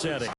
setting.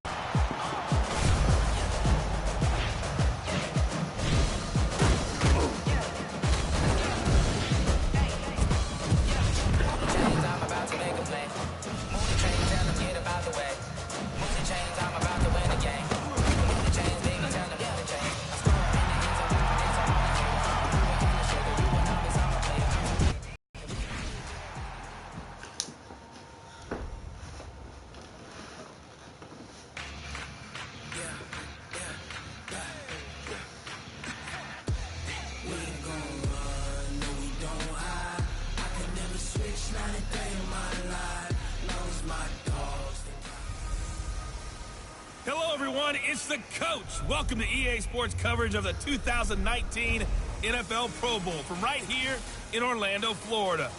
Hello, everyone. It's the coach. Welcome to EA Sports coverage of the 2019 NFL Pro Bowl from right here in Orlando, Florida.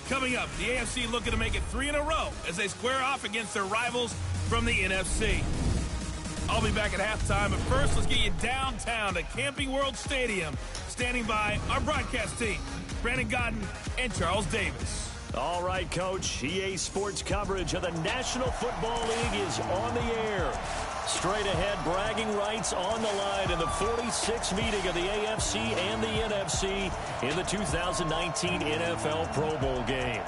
Coming up, the AFC looking to make it 3 in a row as they square off against their rivals from the NFC. I'll be back at halftime, but first, let's get you downtown to Camping World Stadium. Standing by our broadcast team, Brandon Godden and Charles Davis. All right, Coach. EA Sports coverage of the National Football League is on the air. Straight ahead, bragging rights on the line in the 46th meeting of the AFC and the NFC in the 2019 NFL Pro Bowl game.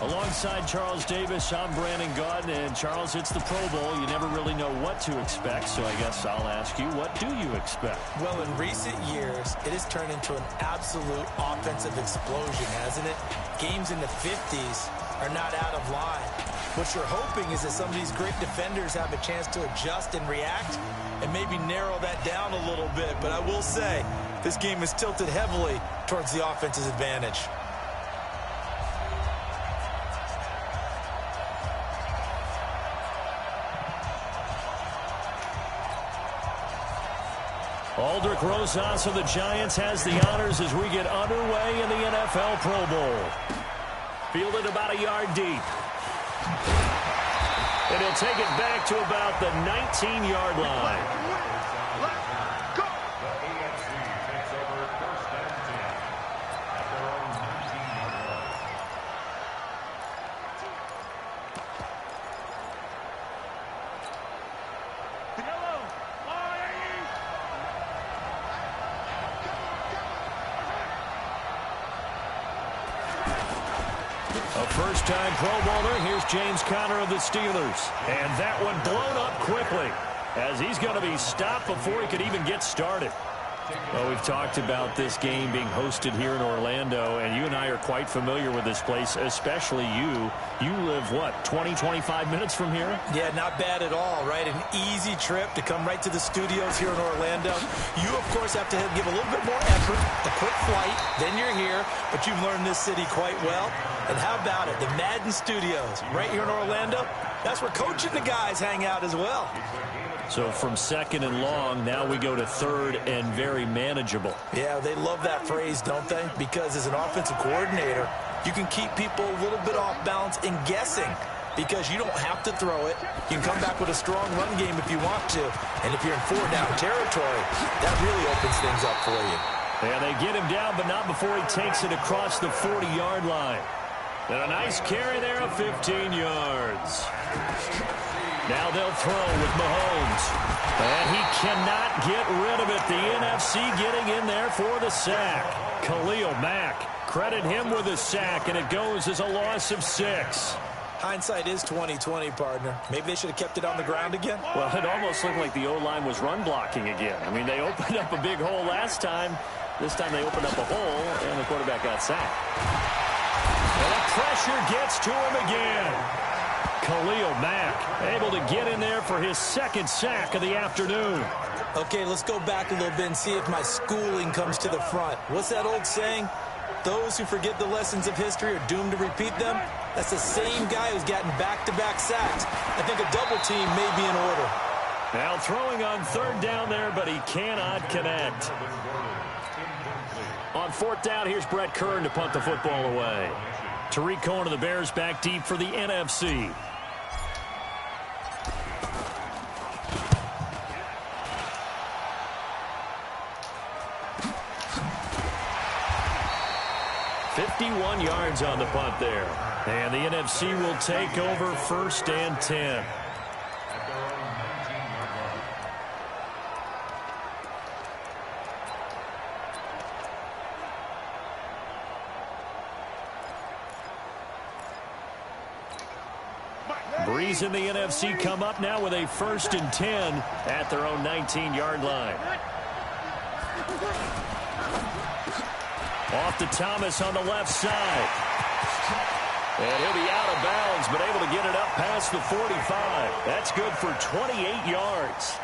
Alongside Charles Davis, I'm Brandon Godden. And Charles, it's the Pro Bowl. You never really know what to expect, so I guess I'll ask you, what do you expect? Well, in recent years, it has turned into an absolute offensive explosion, hasn't it? Games in the 50s are not out of line. What you're hoping is that some of these great defenders have a chance to adjust and react and maybe narrow that down a little bit. But I will say, this game is tilted heavily towards the offense's advantage. Aldrich Rosas of the Giants has the honors as we get underway in the NFL Pro Bowl. Fielded about a yard deep. And he'll take it back to about the 19-yard line. A first-time Pro Bowler. Here's James Conner of the Steelers. And that one blown up quickly as he's going to be stopped before he could even get started. Well, we've talked about this game being hosted here in Orlando, and you and I are quite familiar with this place, especially you. You live, what, 20, 25 minutes from here? Yeah, not bad at all, right? An easy trip to come right to the studios here in Orlando. You, of course, have to give a little bit more effort, a quick flight, then you're here, but you've learned this city quite well. And how about it, the Madden studios right here in Orlando? That's where Coach and the guys hang out as well. So from second and long, now we go to third and very manageable. Yeah, they love that phrase, don't they? Because as an offensive coordinator, you can keep people a little bit off balance and guessing because you don't have to throw it. You can come back with a strong run game if you want to. And if you're in 4-down territory, that really opens things up for you. Yeah, they get him down, but not before he takes it across the 40-yard line. And a nice carry there of 15 yards. Now they'll throw with Mahomes. And he cannot get rid of it. The NFC getting in there for the sack. Khalil Mack. Credit him with a sack, and it goes as a loss of 6. Hindsight is 20/20, partner. Maybe they should have kept it on the ground again. Well, it almost looked like the O-line was run blocking again. I mean, they opened up a big hole last time. This time they opened up a hole, and the quarterback got sacked. And the pressure gets to him again. Khalil Mack able to get in there for his second sack of the afternoon. Okay, let's go back a little bit and see if my schooling comes to the front. What's that old saying? Those who forget the lessons of history are doomed to repeat them. That's the same guy who's gotten back-to-back sacks. I think a double team may be in order. Now throwing on third down there, but he cannot connect. On fourth down, here's Brett Kern to punt the football away. Tariq Cohen of the Bears back deep for the NFC. .51 yards on the punt there. And the NFC will take over 1st and 10. Breeze in the NFC come up now with a 1st and 10 at their own 19-yard line. Off to Thomas on the left side. And he'll be out of bounds, but able to get it up past the 45. That's good for 28 yards.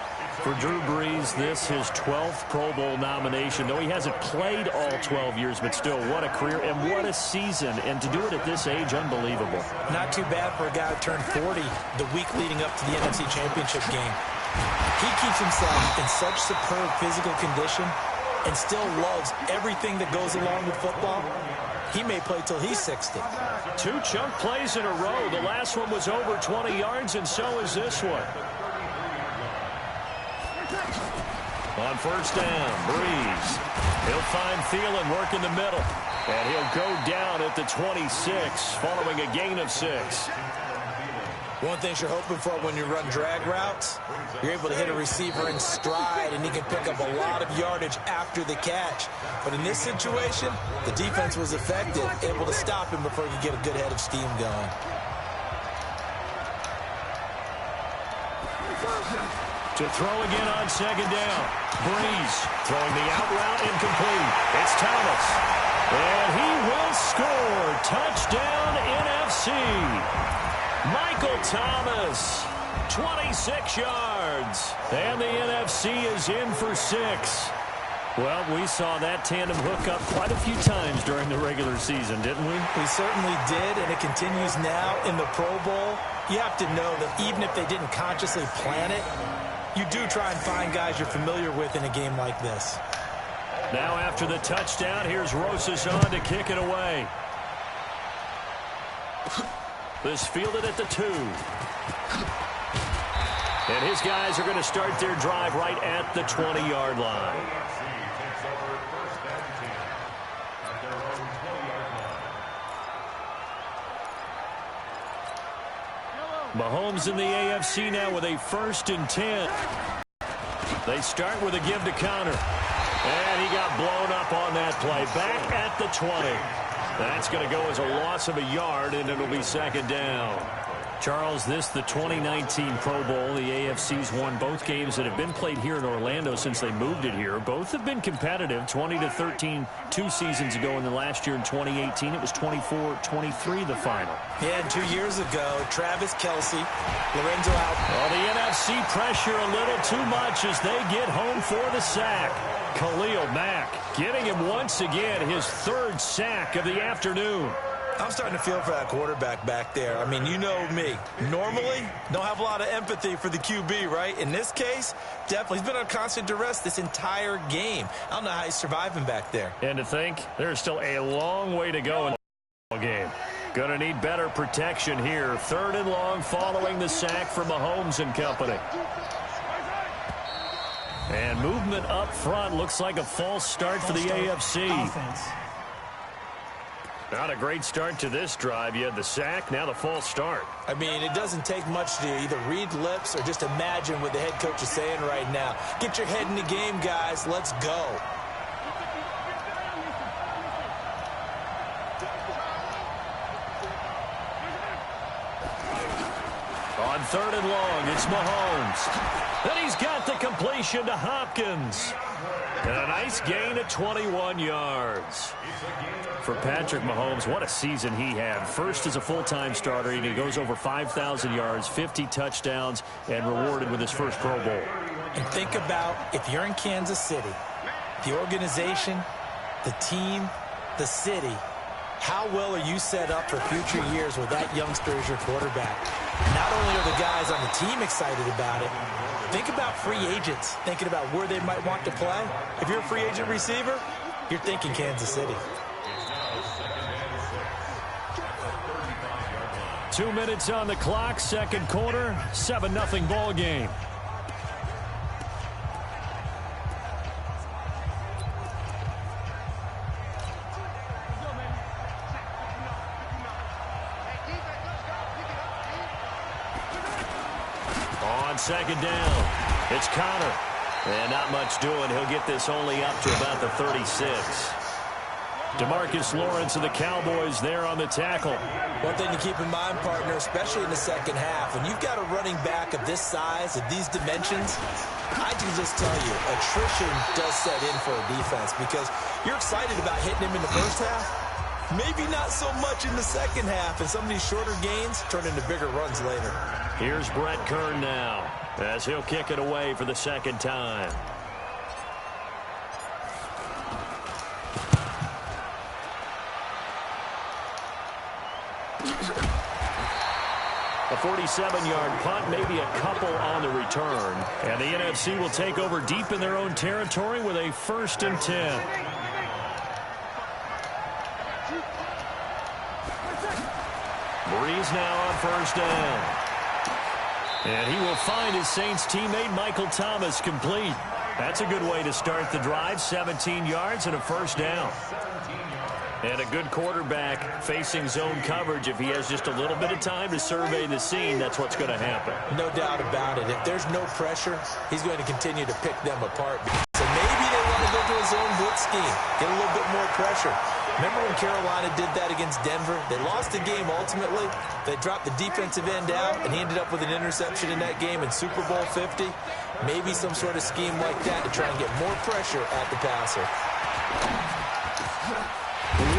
For Drew Brees, this his 12th Pro Bowl nomination. Though he hasn't played all 12 years, but still, what a career and what a season. And to do it at this age, unbelievable. Not too bad for a guy who turned 40 the week leading up to the NFC Championship game. He keeps himself in such superb physical condition and still loves everything that goes along with football. He may play till he's 60. 2 chunk plays in a row. The last one was over 20 yards, and so is this one. On 1st down, Breeze. He'll find Thielen work in the middle. And he'll go down at the 26, following a gain of 6. One thing you're hoping for when you run drag routes, you're able to hit a receiver in stride, and he can pick up a lot of yardage after the catch. But in this situation, the defense was effective, able to stop him before he could get a good head of steam going. To throw again on 2nd down. Breeze throwing the out route incomplete. It's Thomas. And he will score. Touchdown NFC. Michael Thomas, 26 yards. And the NFC is in for 6. Well, we saw that tandem hook up quite a few times during the regular season, didn't we? We certainly did, and it continues now in the Pro Bowl. You have to know that even if they didn't consciously plan it, you do try and find guys you're familiar with in a game like this. Now after the touchdown, here's Rosas on to kick it away. This fielded at the 2. And his guys are going to start their drive right at the 20-yard line. Mahomes in the AFC now with a 1st and 10. They start with a give to counter. And he got blown up on that play. Back at the 20. That's going to go as a loss of a yard, and it'll be 2nd down. Charles, this the 2019 Pro Bowl. The AFC's won both games that have been played here in Orlando since they moved it here. Both have been competitive, 20-13 2 seasons ago, and then last year in 2018 it was 24-23 the final. Yeah, and 2 years ago, Travis Kelce, Lorenzo out. Well, the NFC pressure a little too much as they get home for the sack. Khalil Mack getting him once again his 3rd sack of the afternoon. I'm starting to feel for that quarterback back there. I mean, you know me. Normally, don't have a lot of empathy for the QB, right? In this case, definitely. He's been on constant duress this entire game. I don't know how he's surviving back there. And to think, there's still a long way to go in the game. Gonna need better protection here. 3rd and long following the sack from Mahomes and company. And movement up front looks like a false start for the AFC. Offense. Not a great start to this drive. You had the sack, now the false start. I mean, it doesn't take much to either read lips or just imagine what the head coach is saying right now. Get your head in the game, guys. Let's go. On 3rd and long, it's Mahomes. Then he's got the completion to Hopkins. And a nice gain of 21 yards. For Patrick Mahomes, what a season he had. First as a full-time starter, and he goes over 5,000 yards, 50 touchdowns, and rewarded with his first Pro Bowl. And think about if you're in Kansas City, the organization, the team, the city, how well are you set up for future years with that youngster as your quarterback? Not only are the guys on the team excited about it, think about free agents, thinking about where they might want to play. If you're a free agent receiver, you're thinking Kansas City. 2 minutes on the clock, 2nd quarter, 7-0 ball game. On second down, it's Connor. And not much doing. He'll get this only up to about the 36. DeMarcus Lawrence of the Cowboys there on the tackle. One thing to keep in mind, partner, especially in the second half, when you've got a running back of this size, of these dimensions, I can just tell you, attrition does set in for a defense because you're excited about hitting him in the first half. Maybe not so much in the second half, and some of these shorter gains turn into bigger runs later. Here's Brett Kern now, as he'll kick it away for the second time. A 47-yard punt, maybe a couple on the return. And the NFC will take over deep in their own territory with a 1st and 10. Breeze now on 1st down. And he will find his Saints teammate Michael Thomas complete. That's a good way to start the drive. 17 yards and a 1st down. And a good quarterback facing zone coverage. If he has just a little bit of time to survey the scene, that's what's going to happen. No doubt about it. If there's no pressure, he's going to continue to pick them apart. So maybe they want to go to a zone blitz scheme, get a little bit more pressure. Remember when Carolina did that against Denver? They lost the game ultimately. They dropped the defensive end out, and he ended up with an interception in that game in Super Bowl 50. Maybe some sort of scheme like that to try and get more pressure at the passer.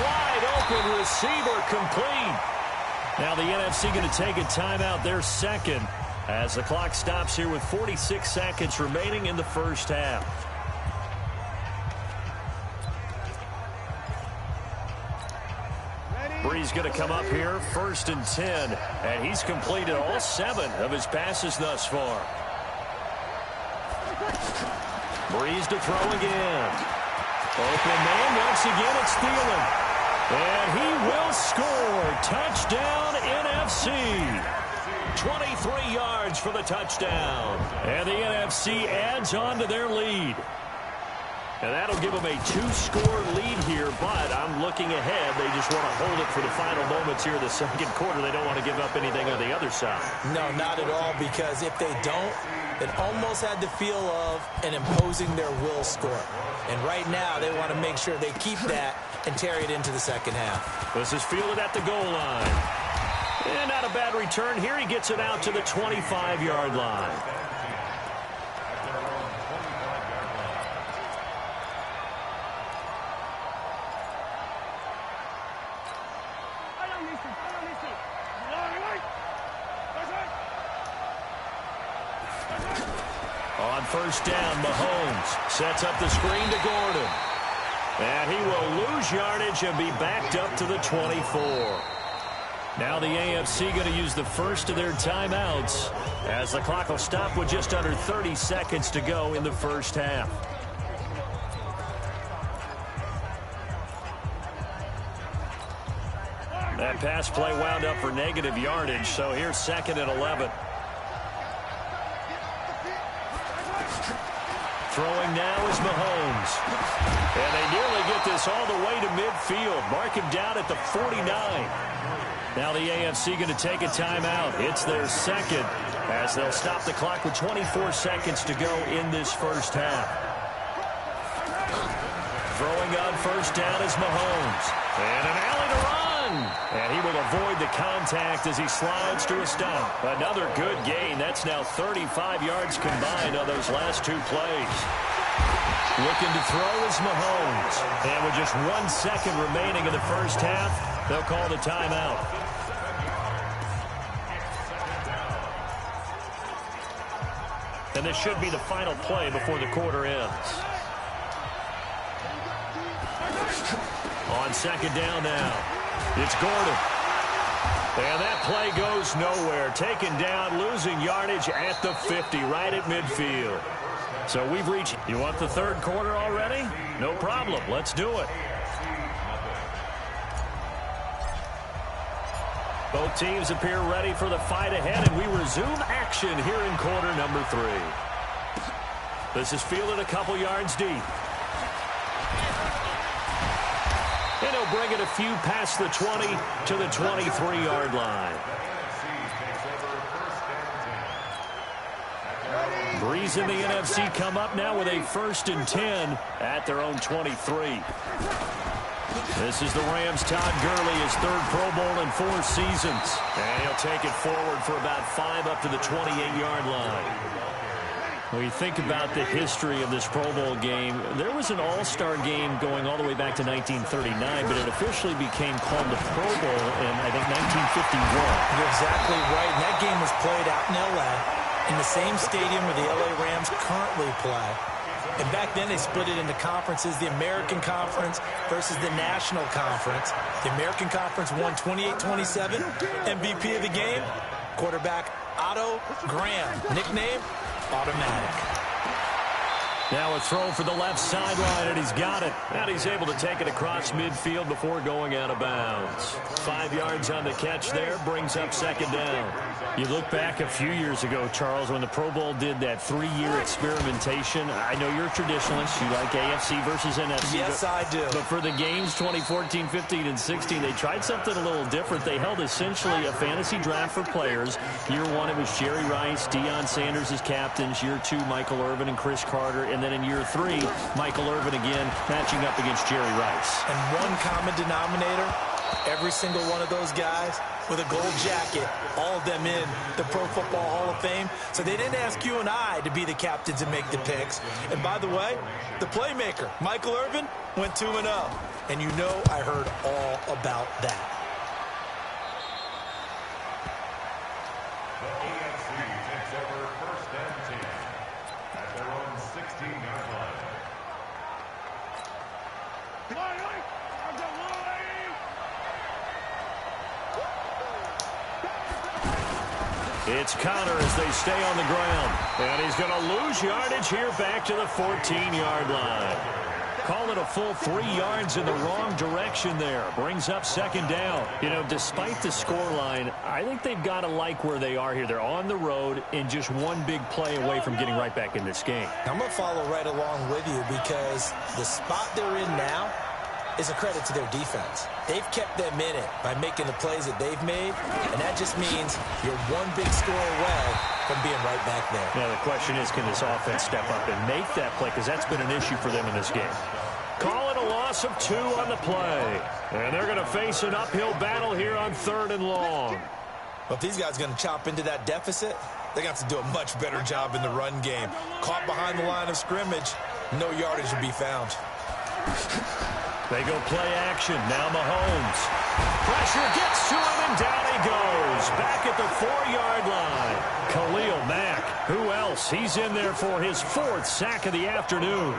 Wide open receiver complete. Now the NFC going to take a timeout, their second, as the clock stops here with 46 seconds remaining in the first half. Breeze going to come up here, 1st and 10, and he's completed all 7 of his passes thus far. Breeze to throw again. Open man, once again it's Thielen. And he will score. Touchdown NFC. 23 yards for the touchdown. And the NFC adds on to their lead. And that'll give them a 2-score lead here, but I'm looking ahead. They just want to hold it for the final moments here in the second quarter. They don't want to give up anything on the other side. No, not at all, because if they don't, it almost had the feel of an imposing their will score. And right now, they want to make sure they keep that and carry it into the second half. This is fielded at the goal line. And not a bad return here. He gets it out to the 25-yard line. On 1st down, Mahomes sets up the screen to Gordon. And he will lose yardage and be backed up to the 24. Now the AFC going to use the first of their timeouts as the clock will stop with just under 30 seconds to go in the first half. That pass play wound up for negative yardage, so here's 2nd and 11. Throwing now is Mahomes. And they nearly get this all the way to midfield. Mark him down at the 49. Now the AFC going to take a timeout. It's their second as they'll stop the clock with 24 seconds to go in this first half. Throwing on 1st down is Mahomes. And an alley to run. And he will avoid the contact as he slides to a stop. Another good gain. That's now 35 yards combined on those last 2 plays. Looking to throw is Mahomes. And with just 1 second remaining in the first half, they'll call the timeout. And this should be the final play before the quarter ends. On 2nd down now, it's Gordon. And that play goes nowhere. Taken down, losing yardage at the 50, right at midfield. So we've reached, you want the 3rd quarter already? No problem. Let's do it. Both teams appear ready for the fight ahead, and we resume action here in quarter number 3. This is fielded a couple yards deep. And he'll bring it a few past the 20 to the 23-yard line. Breeze in the NFC come up now with a 1st and 10 at their own 23. This is the Rams' Todd Gurley, his 3rd Pro Bowl in 4 seasons. And he'll take it forward for about 5 up to the 28-yard line. When you think about the history of this Pro Bowl game, there was an all-star game going all the way back to 1939, but it officially became called the Pro Bowl in, I think, 1951. You're exactly right. And that game was played out in L.A. in the same stadium where the L.A. Rams currently play. And back then they split it into conferences, the American Conference versus the National Conference. The American Conference won 28-27. MVP of the game, quarterback Otto Graham, nickname Automatic. Now a throw for the left sideline, and he's got it. And he's able to take it across midfield before going out of bounds. 5 yards on the catch there, brings up 2nd down. You look back a few years ago, Charles, when the Pro Bowl did that 3-year experimentation. I know you're a traditionalist. You like AFC versus NFC. Yes, I do. But for the games 2014, 15, and 16, they tried something a little different. They held essentially a fantasy draft for players. Year 1, it was Jerry Rice, Deion Sanders as captains. Year 2, Michael Irvin and Chris Carter. And then in year 3, Michael Irvin again matching up against Jerry Rice. And one common denominator, every single one of those guys with a gold jacket, all of them in the Pro Football Hall of Fame. So they didn't ask you and I to be the captains and make the picks. And by the way, the playmaker, Michael Irvin, went 2-0. And you know I heard all about that. It's Connor as they stay on the ground. And he's going to lose yardage here back to the 14-yard line. Call it a full 3 yards in the wrong direction there. Brings up 2nd down. You know, despite the scoreline, I think they've got to like where they are here. They're on the road and just one big play away from getting right back in this game. I'm going to follow right along with you because the spot they're in now is a credit to their defense. They've kept them in it by making the plays that they've made, and that just means you're one big score away from being right back there. Now, the question is, can this offense step up and make that play? Because that's been an issue for them in this game. Call it a loss of 2 on the play. And they're going to face an uphill battle here on 3rd and long. Well, if these guys are going to chop into that deficit, they're going to have to do a much better job in the run game. Caught behind the line of scrimmage, no yardage will be found. They go play action. Now Mahomes. Pressure gets to him, and down he goes. Back at the 4-yard line. Khalil Mack. Who else? He's in there for his 4th sack of the afternoon.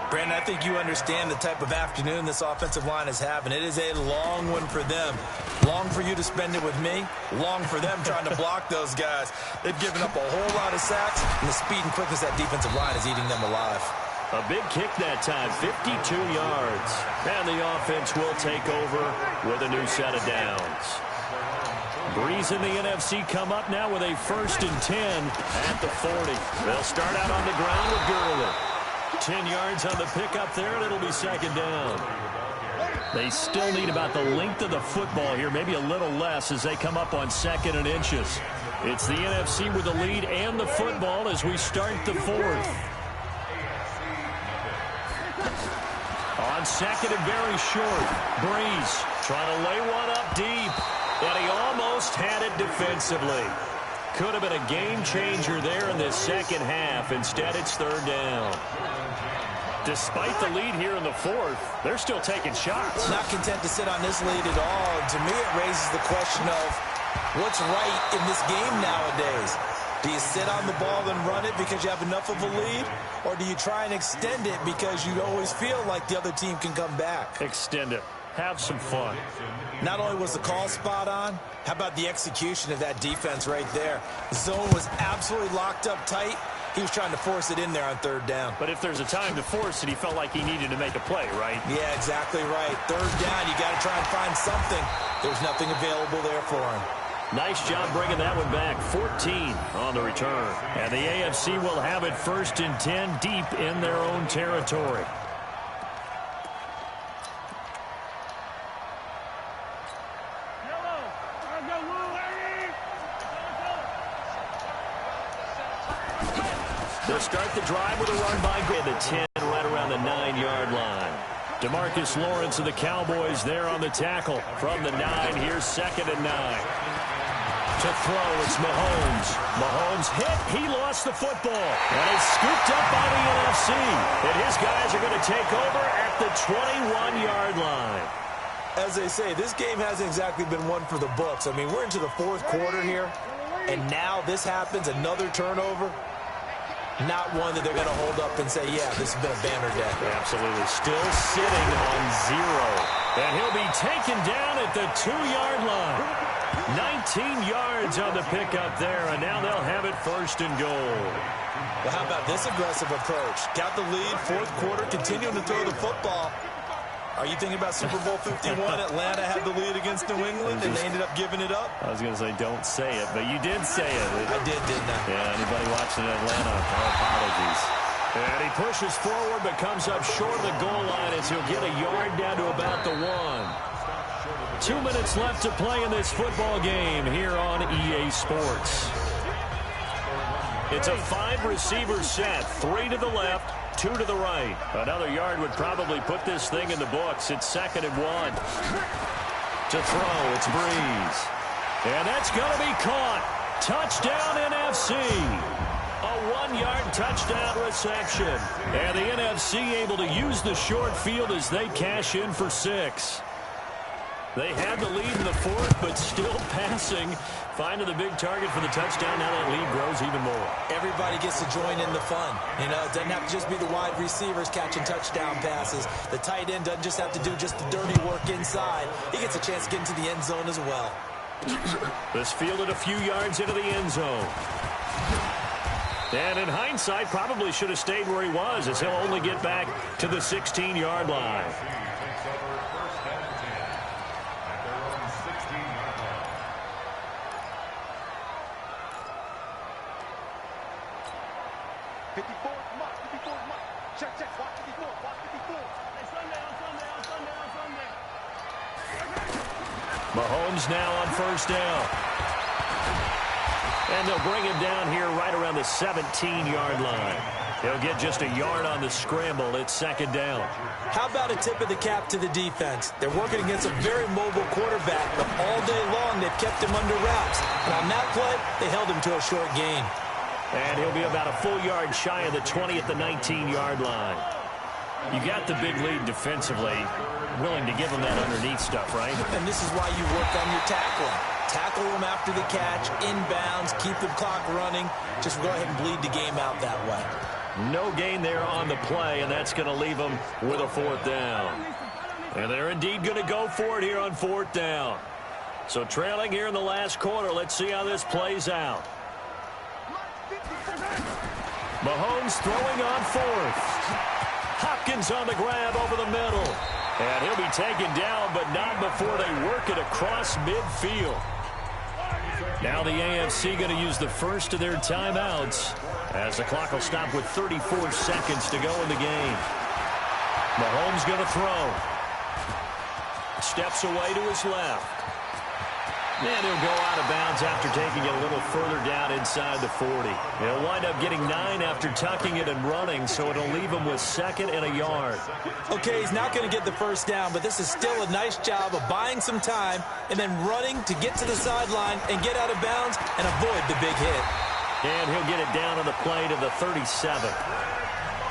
Brandon, I think you understand the type of afternoon this offensive line is having. It is a long one for them. Long for you to spend it with me. Long for them trying to block those guys. They've given up a whole lot of sacks, and the speed and quickness of that defensive line is eating them alive. A big kick that time, 52 yards. And the offense will take over with a new set of downs. Breeze in the NFC come up now with a 1st and 10 at the 40. They'll start out on the ground with Gurley. 10 yards on the pickup there, and it'll be 2nd down. They still need about the length of the football here, maybe a little less as they come up on 2nd and inches. It's the NFC with the lead and the football as we start the 4th. On 2nd and very short, Breeze trying to lay one up deep, and he almost had it defensively. Could have been a game changer there in this 2nd half. Instead, it's 3rd down. Despite the lead here in the 4th, they're still taking shots. Not content to sit on this lead at all. And to me, it raises the question of what's right in this game nowadays. Do you sit on the ball and run it because you have enough of a lead? Or do you try and extend it because you always feel like the other team can come back? Extend it. Have some fun. Not only was the call spot on, how about the execution of that defense right there? The zone was absolutely locked up tight. He was trying to force it in there on 3rd down. But if there's a time to force it, he felt like he needed to make a play, right? Yeah, exactly right. 3rd down, you got to try and find something. There's nothing available there for him. Nice job bringing that one back. 14 on the return. And the AFC will have it 1st and 10 deep in their own territory. They'll start the drive with a run by the 10 right around the 9-yard line. DeMarcus Lawrence of the Cowboys there on the tackle. From the 9, here's 2nd and 9. To throw, it's Mahomes. Mahomes hit. He lost the football. And it's scooped up by the NFC. And his guys are going to take over at the 21-yard line. As they say, this game hasn't exactly been one for the books. I mean, we're into the 4th quarter here. And now this happens, another turnover. Not one that they're going to hold up and say, yeah, this has been a banner day. Absolutely. Still sitting on 0. And he'll be taken down at the 2-yard line. 19 yards on the pickup there, and now they'll have it 1st and goal. Well, how about this aggressive approach? Got the lead, 4th quarter, continuing to throw the football. Are you thinking about Super Bowl 51? Atlanta had the lead against New England, and they ended up giving it up? I was going to say, don't say it, but you did say it. I did, didn't I? Yeah, anybody watching Atlanta, our apologies. And he pushes forward, but comes up short of the goal line as he'll get a yard down to about the 1. 2 minutes left to play in this football game here on EA Sports. It's a 5-receiver set, 3 to the left, 2 to the right. Another yard would probably put this thing in the books. It's 2nd and 1. To throw, it's Breeze. And that's going to be caught. Touchdown NFC. A 1-yard touchdown reception. And the NFC able to use the short field as they cash in for 6. They had the lead in the 4th, but still passing. Finding the big target for the touchdown. Now that lead grows even more. Everybody gets to join in the fun. You know, it doesn't have to just be the wide receivers catching touchdown passes. The tight end doesn't just have to do just the dirty work inside. He gets a chance to get into the end zone as well. This fielded a few yards into the end zone. And in hindsight, probably should have stayed where he was, as he'll only get back to the 16-yard line. Mahomes now on 1st down. And they'll bring him down here right around the 17-yard line. He'll get just a yard on the scramble. It's 2nd down. How about a tip of the cap to the defense? They're working against a very mobile quarterback, but all day long they've kept him under wraps. And on that play, they held him to a short gain. And he'll be about a full yard shy of the 20 at the 19-yard line. You got the big lead defensively. Willing to give him that underneath stuff, right? And this is why you work on your tackling. Tackle them after the catch, inbounds, keep the clock running. Just go ahead and bleed the game out that way. No gain there on the play, and that's going to leave them with a 4th down. And they're indeed going to go for it here on 4th down. So trailing here in the last quarter, let's see how this plays out. Mahomes throwing on 4th. Hopkins on the grab over the middle. And he'll be taken down, but not before they work it across midfield. Now the AFC going to use the first of their timeouts as the clock will stop with 34 seconds to go in the game. Mahomes going to throw. Steps away to his left. And he'll go out of bounds after taking it a little further down inside the 40. He'll wind up getting 9 after tucking it and running, so it'll leave him with 2nd and a yard. Okay, he's not going to get the 1st down, but this is still a nice job of buying some time and then running to get to the sideline and get out of bounds and avoid the big hit. And he'll get it down on the play to the 37.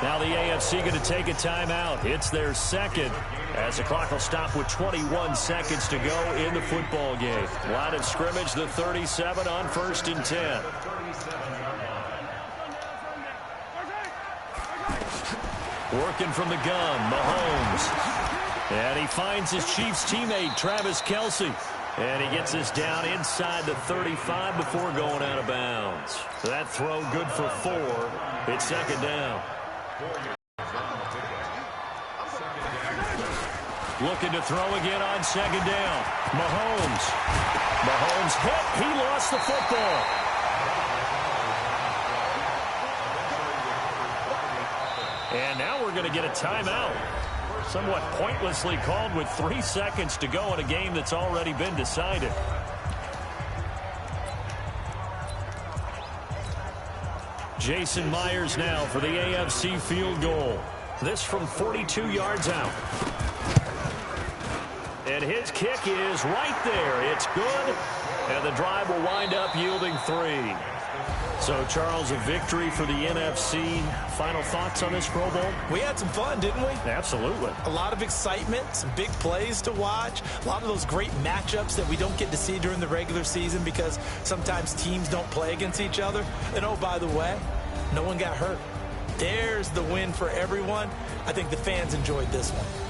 Now the AFC going to take a timeout. It's their 2nd as the clock will stop with 21 seconds to go in the football game. Line of scrimmage, the 37 on 1st and 10. Working from the gun, Mahomes. And he finds his Chiefs teammate, Travis Kelce. And he gets us down inside the 35 before going out of bounds. That throw good for 4. It's 2nd down. Looking to throw again on 2nd down. Mahomes. Mahomes hit. He lost the football. And now we're going to get a timeout. Somewhat pointlessly called with 3 seconds to go in a game that's already been decided. Jason Myers now for the AFC field goal. This from 42 yards out. And his kick is right there. It's good. And the drive will wind up yielding 3. So, Charles, a victory for the NFC. Final thoughts on this Pro Bowl? We had some fun, didn't we? Absolutely. A lot of excitement, some big plays to watch, a lot of those great matchups that we don't get to see during the regular season because sometimes teams don't play against each other. And, oh, by the way, no one got hurt. There's the win for everyone. I think the fans enjoyed this one.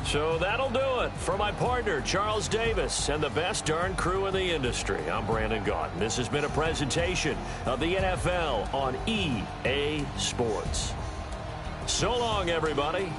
So that'll do it for my partner, Charles Davis, and the best darn crew in the industry. I'm Brandon Gaudin. This has been a presentation of the NFL on EA Sports. So long, everybody.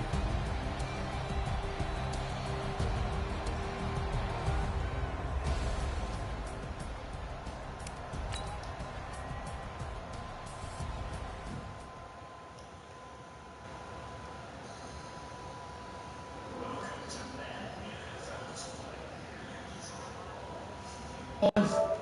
Pause.